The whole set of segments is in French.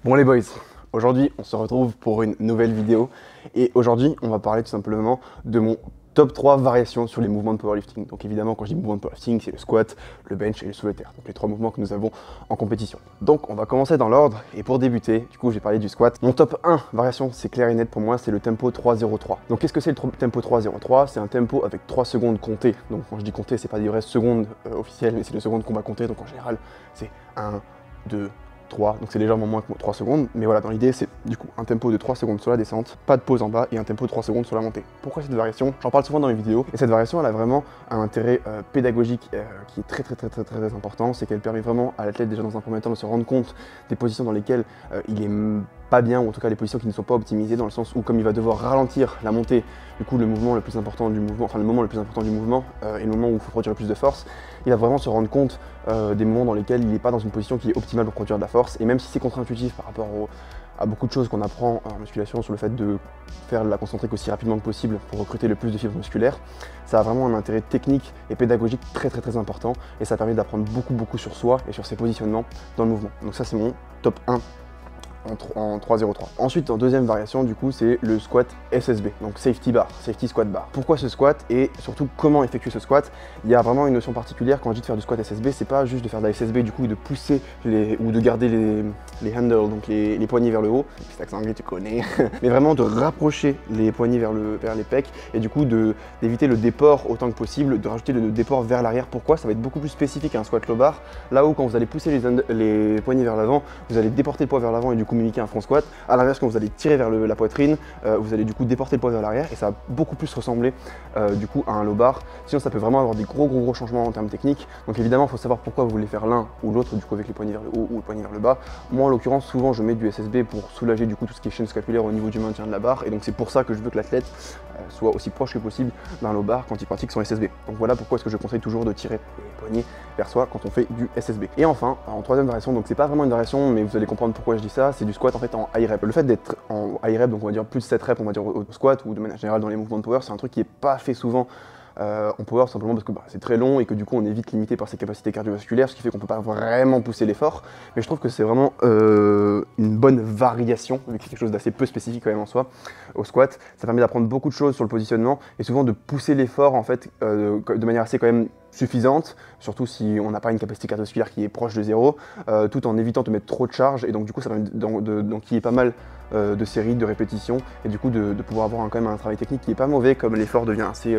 Bon les boys, aujourd'hui on se retrouve pour une nouvelle vidéo et aujourd'hui on va parler tout simplement de mon top 3 variations sur les mouvements de powerlifting. Donc évidemment quand je dis mouvement de powerlifting c'est le squat, le bench et le soulevé de terre. Donc les trois mouvements que nous avons en compétition. Donc on va commencer dans l'ordre et pour débuter, du coup j'ai parlé du squat. Mon top 1 variation c'est clair et net pour moi, c'est le tempo 3-0-3. Donc qu'est-ce que c'est le tempo 3-0-3? C'est un tempo avec 3 secondes comptées. Donc quand je dis compter c'est pas des vraies secondes officielles mais c'est les secondes qu'on va compter. Donc en général c'est 1, 2, 3, donc c'est légèrement moins que 3 secondes, mais voilà, dans l'idée c'est du coup un tempo de 3 secondes sur la descente, pas de pause en bas et un tempo de 3 secondes sur la montée. Pourquoi cette variation? J'en parle souvent dans les vidéos, et cette variation elle a vraiment un intérêt pédagogique qui est très important, c'est qu'elle permet vraiment à l'athlète déjà dans un premier temps de se rendre compte des positions dans lesquelles il est pas bien, ou en tout cas les positions qui ne sont pas optimisées, dans le sens où comme il va devoir ralentir la montée, du coup le mouvement le plus important du mouvement, enfin le moment le plus important du mouvement et le moment où il faut produire le plus de force, il va vraiment se rendre compte des moments dans lesquels il n'est pas dans une position qui est optimale pour produire de la force. Et même si c'est contre-intuitif par rapport à beaucoup de choses qu'on apprend en musculation sur le fait de faire la concentrique aussi rapidement que possible pour recruter le plus de fibres musculaires, ça a vraiment un intérêt technique et pédagogique très important et ça permet d'apprendre beaucoup sur soi et sur ses positionnements dans le mouvement. Donc ça c'est mon top 1 en 3-0-3. Ensuite, en deuxième variation, du coup, c'est le squat SSB, donc Safety Bar, Safety Squat Bar. Pourquoi ce squat et surtout comment effectuer ce squat? Il y a vraiment une notion particulière quand je dis de faire du squat SSB, c'est pas juste de faire de la SSB du coup de pousser ou de garder les handles, donc les poignets vers le haut, c'est accent anglais tu connais, mais vraiment de rapprocher les poignets vers les pecs et du coup d'éviter le déport autant que possible, de rajouter le déport vers l'arrière. Pourquoi? Ça va être beaucoup plus spécifique à un squat low bar, là où quand vous allez pousser les poignets vers l'avant, vous allez déporter le poids vers l'avant et du coup mimiquer un front squat. À l'inverse, quand vous allez tirer vers la poitrine, vous allez du coup déporter le poids vers l'arrière et ça va beaucoup plus ressembler du coup à un low bar. Sinon ça peut vraiment avoir des gros changements en termes techniques. Donc évidemment il faut savoir pourquoi vous voulez faire l'un ou l'autre, du coup avec les poignets vers le haut ou le poignet vers le bas. Moi en l'occurrence souvent je mets du SSB pour soulager du coup tout ce qui est chaîne scapulaire au niveau du maintien de la barre, et donc c'est pour ça que je veux que l'athlète soit aussi proche que possible d'un low bar quand il pratique son SSB. Donc voilà pourquoi est-ce que je conseille toujours de tirer les poignets vers soi quand on fait du SSB. Et enfin, en troisième variation, donc c'est pas vraiment une variation mais vous allez comprendre pourquoi je dis ça, c'est du squat en fait en high rep. Le fait d'être en high rep, donc on va dire plus de 7 reps on va dire au squat ou de manière générale dans les mouvements de power, c'est un truc qui est pas fait souvent en power, simplement parce que c'est très long et que du coup on est vite limité par ses capacités cardiovasculaires, ce qui fait qu'on peut pas vraiment pousser l'effort. Mais je trouve que c'est vraiment une bonne variation, vu que c'est quelque chose d'assez peu spécifique quand même en soi, au squat. Ça permet d'apprendre beaucoup de choses sur le positionnement et souvent de pousser l'effort en fait de manière assez quand même suffisante, surtout si on n'a pas une capacité cardiovasculaire qui est proche de zéro, tout en évitant de mettre trop de charge, et donc du coup ça permet donc qu'il y ait pas mal de séries, de répétitions, et du coup de pouvoir avoir quand même un travail technique qui est pas mauvais, comme l'effort devient assez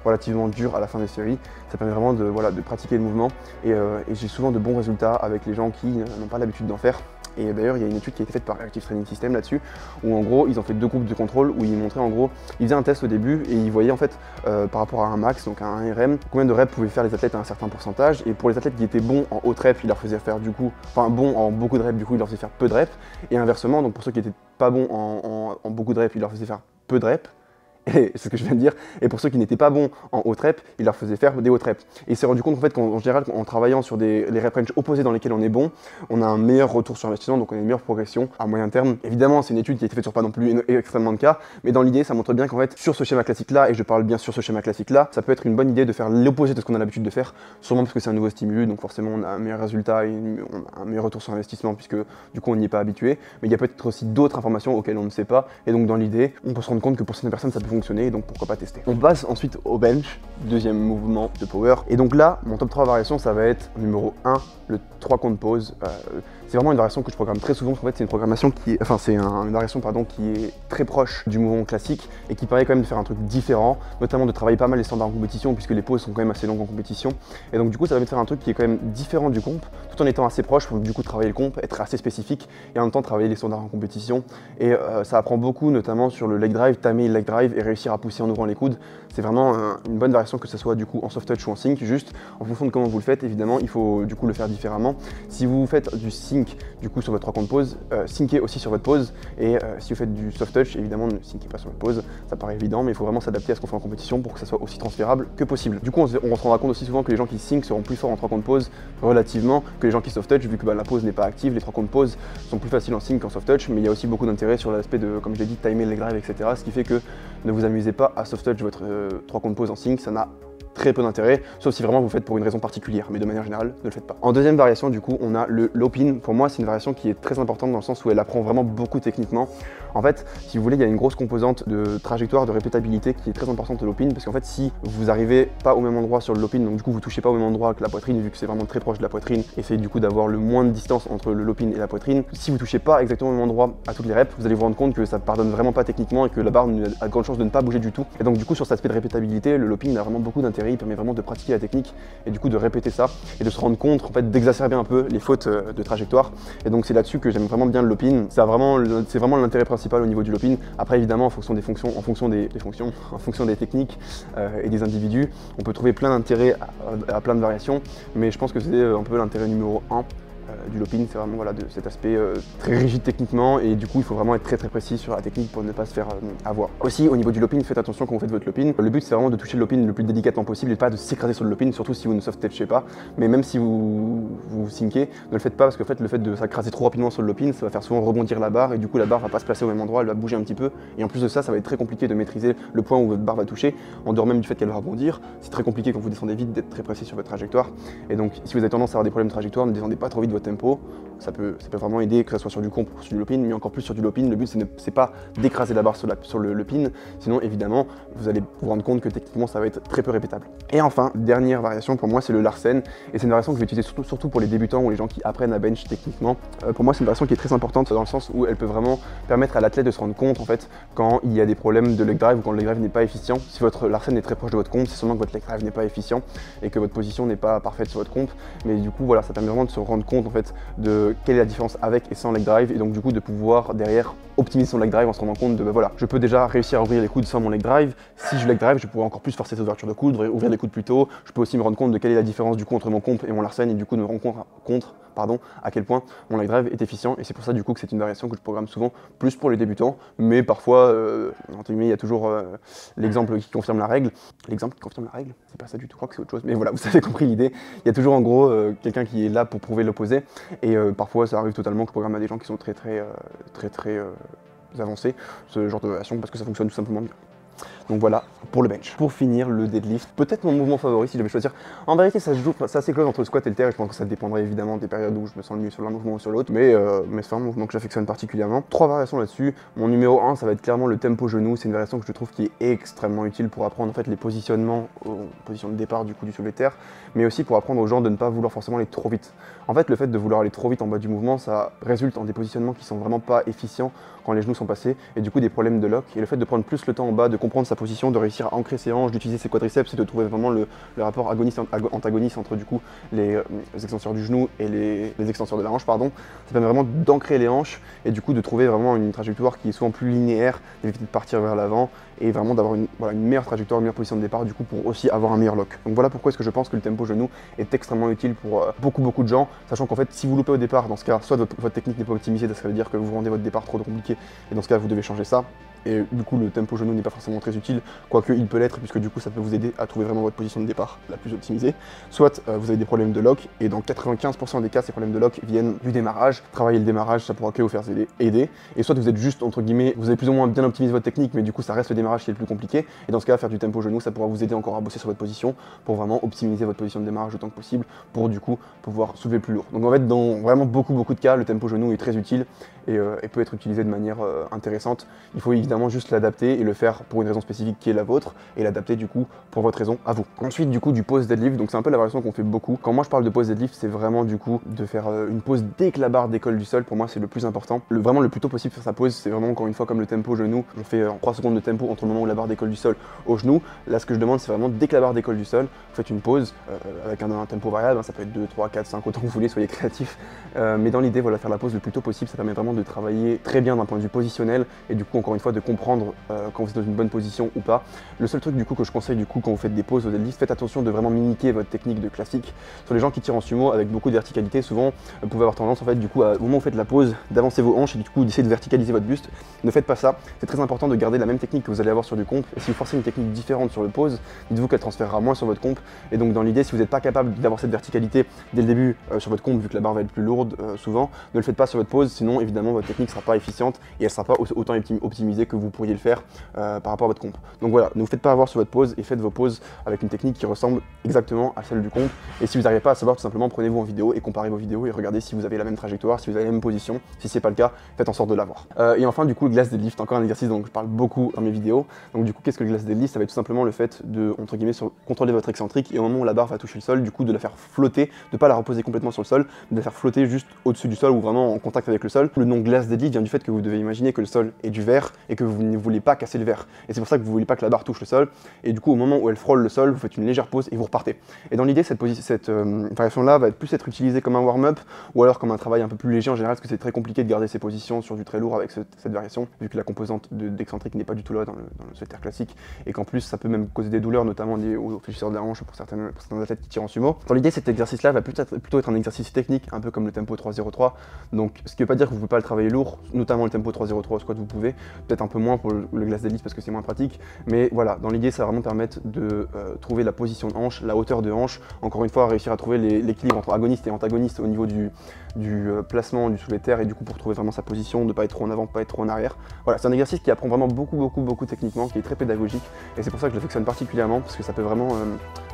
relativement dur à la fin des séries. Ça permet vraiment de pratiquer le mouvement, et j'ai souvent de bons résultats avec les gens qui n'ont pas l'habitude d'en faire. Et d'ailleurs, il y a une étude qui a été faite par Reactive Training System là-dessus, où en gros, ils ont fait 2 groupes de contrôle, où ils montraient en gros, ils faisaient un test au début, et ils voyaient en fait, par rapport à un max, donc à un RM, combien de reps pouvaient faire les athlètes à un certain pourcentage, et pour les athlètes qui étaient bons en haute rep, ils leur faisaient faire du coup, enfin bons en beaucoup de reps, du coup, ils leur faisaient faire peu de reps, et inversement, donc pour ceux qui étaient pas bons en beaucoup de reps, ils leur faisaient faire peu de reps. Et c'est ce que je viens de dire, et pour ceux qui n'étaient pas bons en haute rep, il leur faisait faire des hautes reps. Et il s'est rendu compte en fait qu'en général, en travaillant sur les rep range opposés dans lesquels on est bon, on a un meilleur retour sur investissement, donc on a une meilleure progression à moyen terme. Évidemment, c'est une étude qui a été faite sur pas non plus extrêmement de cas, mais dans l'idée, ça montre bien qu'en fait, sur ce schéma classique-là, et je parle bien sur ce schéma classique-là, ça peut être une bonne idée de faire l'opposé de ce qu'on a l'habitude de faire, sûrement parce que c'est un nouveau stimulus, donc forcément on a un meilleur résultat et on a un meilleur retour sur investissement, puisque du coup on n'y est pas habitué. Mais il y a peut-être aussi d'autres informations auxquelles on ne sait pas, et donc dans l'idée, on peut se rendre compte que pour certaines personnes ça peut fonctionner, donc pourquoi pas tester. On passe ensuite au bench, deuxième mouvement de power. Et donc là, mon top 3 variations, ça va être numéro 1, le 3 comptes pause. C'est vraiment une variation que je programme très souvent, parce qu'en fait c'est une programmation qui est, enfin c'est une variation pardon, qui est très proche du mouvement classique et qui permet quand même de faire un truc différent, notamment de travailler pas mal les standards en compétition, puisque les pauses sont quand même assez longues en compétition. Et donc du coup ça permet de faire un truc qui est quand même différent du comp, tout en étant assez proche pour du coup travailler le comp, être assez spécifique et en même temps travailler les standards en compétition. Et ça apprend beaucoup, notamment sur le leg drive, tamer le leg drive et réussir à pousser en ouvrant les coudes. C'est vraiment une bonne variation, que ce soit du coup en soft touch ou en sync, juste en fonction de comment vous le faites. Évidemment il faut du coup le faire différemment. Si vous faites du sync du coup sur votre 3 comptes pause, syncez aussi sur votre pause, et si vous faites du soft touch, évidemment ne syncez pas sur votre pause, ça paraît évident, mais il faut vraiment s'adapter à ce qu'on fait en compétition pour que ça soit aussi transférable que possible. Du coup on se rendra compte aussi souvent que les gens qui sync seront plus forts en 3 comptes pause relativement que les gens qui soft touch, vu que la pause n'est pas active. Les 3 comptes pause sont plus faciles en sync qu'en soft touch, mais il y a aussi beaucoup d'intérêt sur l'aspect de, comme je l'ai dit, timer les drives, etc. Ce qui fait que ne vous amusez pas à soft touch votre 3 comptes pause en sync, ça n'a très peu d'intérêt, sauf si vraiment vous le faites pour une raison particulière, mais de manière générale, ne le faites pas. En deuxième variation, du coup, on a le low pin. Pour moi, c'est une variation qui est très importante dans le sens où elle apprend vraiment beaucoup techniquement. En fait, si vous voulez, il y a une grosse composante de trajectoire, de répétabilité qui est très importante au low pin, parce qu'en fait, si vous arrivez pas au même endroit sur le low pin, donc du coup, vous touchez pas au même endroit que la poitrine, vu que c'est vraiment très proche de la poitrine, essayez du coup d'avoir le moins de distance entre le low pin et la poitrine. Si vous touchez pas exactement au même endroit à toutes les reps, vous allez vous rendre compte que ça pardonne vraiment pas techniquement et que la barre a de grandes chances de ne pas bouger du tout. Et donc du coup, sur cet aspect de répétabilité, le low pin a vraiment beaucoup d'intérêt, il permet vraiment de pratiquer la technique et du coup de répéter ça et de se rendre compte en fait d'exacerber un peu les fautes de trajectoire. Et donc c'est là-dessus que j'aime vraiment bien le low pin. C'est vraiment l'intérêt principal au niveau du low pin. Après évidemment en fonction des fonctions, en fonction des techniques et des individus, on peut trouver plein d'intérêts à plein de variations, mais je pense que c'est un peu l'intérêt numéro 1 du low pin, c'est vraiment voilà, de cet aspect très rigide techniquement, et du coup il faut vraiment être très précis sur la technique pour ne pas se faire avoir. Aussi au niveau du low pin, faites attention quand vous faites votre low pin. Le but c'est vraiment de toucher le low pin le plus délicatement possible et pas de s'écraser sur le low pin, surtout si vous ne soft touchez pas. Mais même si vous syncez, ne le faites pas parce que en fait, le fait de s'écraser trop rapidement sur le low pin, ça va faire souvent rebondir la barre et du coup la barre va pas se placer au même endroit, elle va bouger un petit peu, et en plus de ça, ça va être très compliqué de maîtriser le point où votre barre va toucher, en dehors même du fait qu'elle va rebondir. C'est très compliqué quand vous descendez vite d'être très précis sur votre trajectoire, et donc si vous avez tendance à avoir des problèmes de trajectoire, ne descendez pas trop vite votre tempo. Ça peut vraiment aider, que ce soit sur du comp ou sur du low pin, mais encore plus sur du low pin. Le but c'est pas d'écraser la barre sur le pin, sinon évidemment vous allez vous rendre compte que techniquement ça va être très peu répétable. Et enfin, dernière variation pour moi, c'est le Larsen, et c'est une variation que je vais utiliser surtout pour les débutants ou les gens qui apprennent à bench techniquement. Pour moi c'est une variation qui est très importante dans le sens où elle peut vraiment permettre à l'athlète de se rendre compte en fait quand il y a des problèmes de leg drive ou quand le leg drive n'est pas efficient. Si votre Larsen est très proche de votre comp, c'est sûrement que votre leg drive n'est pas efficient et que votre position n'est pas parfaite sur votre comp, mais du coup voilà, ça permet vraiment de se rendre compte en fait de quelle est la différence avec et sans leg drive, et donc du coup de pouvoir derrière optimiser son leg drive en se rendant compte de voilà, je peux déjà réussir à ouvrir les coudes sans mon leg drive. Si je leg drive, je pourrais encore plus forcer cette ouverture de coudes, ouvrir les coudes plus tôt. Je peux aussi me rendre compte de quelle est la différence du coup entre mon comp et mon Larsen, et du coup de me rendre compte à quel point mon leg drive est efficient. Et c'est pour ça du coup que c'est une variation que je programme souvent plus pour les débutants, mais parfois entre guillemets il y a toujours l'exemple qui confirme la règle. L'exemple qui confirme la règle, c'est pas ça du tout, je crois que c'est autre chose, mais voilà, vous avez compris l'idée. Il y a toujours en gros quelqu'un qui est là pour prouver l'opposé, et parfois ça arrive totalement que je programme à des gens qui sont très avancés ce genre de variation parce que ça fonctionne tout simplement bien. Donc voilà pour le bench. Pour finir, le deadlift, peut-être mon mouvement favori si je devais choisir. En vérité, ça se joue, c'est assez close entre le squat et le terre, et je pense que ça dépendrait évidemment des périodes où je me sens le mieux sur l'un mouvement ou sur l'autre, mais c'est un mouvement que j'affectionne particulièrement. 3 variations là-dessus. Mon numéro 1, ça va être clairement le tempo genou. C'est une variation que je trouve qui est extrêmement utile pour apprendre en fait les positionnements, position de départ du coup du soulevé de terre, mais aussi pour apprendre aux gens de ne pas vouloir forcément aller trop vite. En fait, le fait de vouloir aller trop vite en bas du mouvement, ça résulte en des positionnements qui sont vraiment pas efficients quand les genoux sont passés, et du coup des problèmes de lock. Et le fait de prendre plus le temps en bas, de comprendre sa position, de réussir à ancrer ses hanches, d'utiliser ses quadriceps, et de trouver vraiment le rapport agoniste-antagoniste entre du coup les extenseurs du genou et les extenseurs de la hanche, pardon. Ça permet vraiment d'ancrer les hanches et du coup de trouver vraiment une trajectoire qui est souvent plus linéaire, d'éviter de partir vers l'avant et vraiment d'avoir une meilleure trajectoire, une meilleure position de départ du coup pour aussi avoir un meilleur lock. Donc voilà pourquoi est-ce que je pense que le tempo genou est extrêmement utile pour beaucoup de gens, sachant qu'en fait si vous loupez au départ, dans ce cas, soit votre technique n'est pas optimisée, ça veut dire que vous rendez votre départ trop compliqué, et dans ce cas vous devez changer ça. Et du coup le tempo genou n'est pas forcément très utile, quoique il peut l'être, puisque du coup ça peut vous aider à trouver vraiment votre position de départ la plus optimisée. Soit vous avez des problèmes de lock, et dans 95% des cas ces problèmes de lock viennent du démarrage. Travailler le démarrage, ça pourra que vous faire aider. Et soit vous êtes juste entre guillemets, vous avez plus ou moins bien optimisé votre technique, mais du coup ça reste le démarrage qui est le plus compliqué, et dans ce cas faire du tempo genou ça pourra vous aider encore à bosser sur votre position pour vraiment optimiser votre position de démarrage autant que possible pour du coup pouvoir soulever plus lourd. Donc en fait dans vraiment beaucoup de cas le tempo genou est très utile et peut être utilisé de manière intéressante. Il faut évidemment juste l'adapter et le faire pour une raison spécifique qui est la vôtre, et l'adapter du coup pour votre raison à vous. Ensuite du coup du pause deadlift, donc c'est un peu la variation qu'on fait beaucoup. Quand moi je parle de pause deadlift, c'est vraiment du coup de faire une pause dès que la barre décolle du sol. Pour moi c'est le plus important, vraiment le plus tôt possible faire sa pause. C'est vraiment encore une fois comme le tempo genou, on fait en 3 secondes de tempo entre le moment où la barre décolle du sol au genou. Là ce que je demande c'est vraiment dès que la barre décolle du sol, vous faites une pause avec un tempo variable, hein, ça peut être 2, 3, 4, 5, autant que vous voulez, soyez créatifs, mais dans l'idée voilà, faire la pause le plus tôt possible, ça permet vraiment de travailler très bien d'un point de vue positionnel, et du coup encore une fois de comprendre quand vous êtes dans une bonne position ou pas. Le seul truc du coup que je conseille du coup quand vous faites des pauses au deadlift, faites attention de vraiment mimiquer votre technique de classique. Sur les gens qui tirent en sumo avec beaucoup de verticalité, souvent vous pouvez avoir tendance en fait du coup au moment où vous faites la pause d'avancer vos hanches et du coup d'essayer de verticaliser votre buste. Ne faites pas ça, c'est très important de garder la même technique que vous allez avoir sur du comp, et si vous forcez une technique différente sur le pause, dites-vous qu'elle transférera moins sur votre comp. Et donc dans l'idée, si vous n'êtes pas capable d'avoir cette verticalité dès le début sur votre comp, vu que la barre va être plus lourde souvent, ne le faites pas sur votre pause, sinon évidemment votre technique ne sera pas efficiente et elle ne sera pas autant optimisée disait que vous pourriez le faire par rapport à votre comp. Donc voilà, ne vous faites pas avoir sur votre pose et faites vos poses avec une technique qui ressemble exactement à celle du comp. Et si vous n'arrivez pas à savoir, tout simplement prenez-vous en vidéo et comparez vos vidéos et regardez si vous avez la même trajectoire, si vous avez la même position. Si c'est pas le cas, faites en sorte de l'avoir. Et enfin du coup, le glass deadlift, encore un exercice dont je parle beaucoup dans mes vidéos. Donc du coup, qu'est-ce que le glass deadlift? Ça va être tout simplement le fait de, entre guillemets, contrôler votre excentrique et au moment où la barre va toucher le sol, du coup de la faire flotter, de pas la reposer complètement sur le sol, de la faire flotter juste au-dessus du sol ou vraiment en contact avec le sol. Le nom glass deadlift vient du fait que vous devez imaginer que le sol est du verre et que vous ne voulez pas casser le verre. Et c'est pour ça que vous voulez pas que la barre touche le sol. Et du coup, au moment où elle frôle le sol, vous faites une légère pause et vous repartez. Et dans l'idée, cette variation-là va plus être utilisée comme un warm-up ou alors comme un travail un peu plus léger en général, parce que c'est très compliqué de garder ses positions sur du très lourd avec cette variation, vu que la composante d'excentrique n'est pas du tout là dans le sweater classique, et qu'en plus ça peut même causer des douleurs, notamment liées aux fléchisseurs de la hanche pour certains athlètes qui tirent en sumo. Dans l'idée, cet exercice-là va plutôt être un exercice technique, un peu comme le tempo 3-0-3. Donc, ce qui ne veut pas dire que vous ne pouvez pas le travailler lourd, notamment le tempo 3-0-3 au squat, vous pouvez, peut-être un peu moins pour le glass deadlift parce que c'est moins pratique, mais voilà, dans l'idée, ça va vraiment permettre de trouver la position de hanche, la hauteur de hanche, encore une fois, réussir à trouver l'équilibre entre agoniste et antagoniste au niveau du placement du soulevé de terre, et du coup pour trouver vraiment sa position, de ne pas être trop en avant, pas être trop en arrière. Voilà, c'est un exercice qui apprend vraiment beaucoup techniquement, qui est très pédagogique, et c'est pour ça que je l'affectionne particulièrement, parce que ça peut vraiment,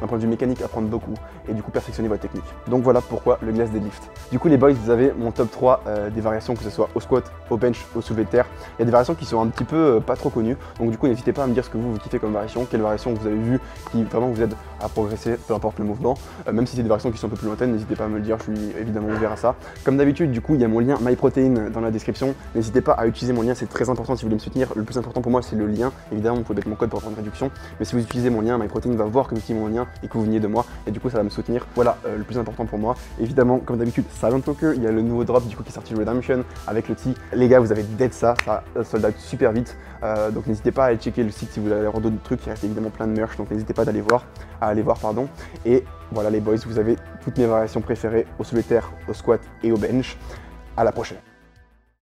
d'un point de vue mécanique, apprendre beaucoup, et du coup perfectionner votre technique. Donc voilà pourquoi le glass deadlift. Du coup les boys, vous avez mon top 3 des variations, que ce soit au squat, au bench, au soulevé de terre. Il y a des variations qui sont un petit peu pas trop connues, donc du coup n'hésitez pas à me dire ce que vous kiffez comme variation, quelle variation vous avez vu qui vraiment vous aide à progresser, peu importe le mouvement. Même si c'est des variations qui sont un peu plus lointaines, n'hésitez pas à me le dire, je suis évidemment ouvert à ça. Comme d'habitude, du coup, il y a mon lien MyProtein dans la description. N'hésitez pas à utiliser mon lien, c'est très important si vous voulez me soutenir. Le plus important pour moi, c'est le lien. Évidemment, vous pouvez mettre mon code pour avoir une réduction. Mais si vous utilisez mon lien, MyProtein va voir que vous utilisez mon lien et que vous veniez de moi. Et du coup, ça va me soutenir. Voilà, le plus important pour moi. Évidemment, comme d'habitude, Silent Poker, il y a le nouveau drop du coup qui est sorti, Redemption, avec le petit. Les gars, vous avez dead ça sold out super vite. Donc n'hésitez pas à aller checker le site si vous avez d'autres trucs. Il reste évidemment plein de merch, donc n'hésitez pas à aller voir. Et voilà les boys, vous avez toutes mes variations préférées au soulevé de terre, au squat et au bench. À la prochaine.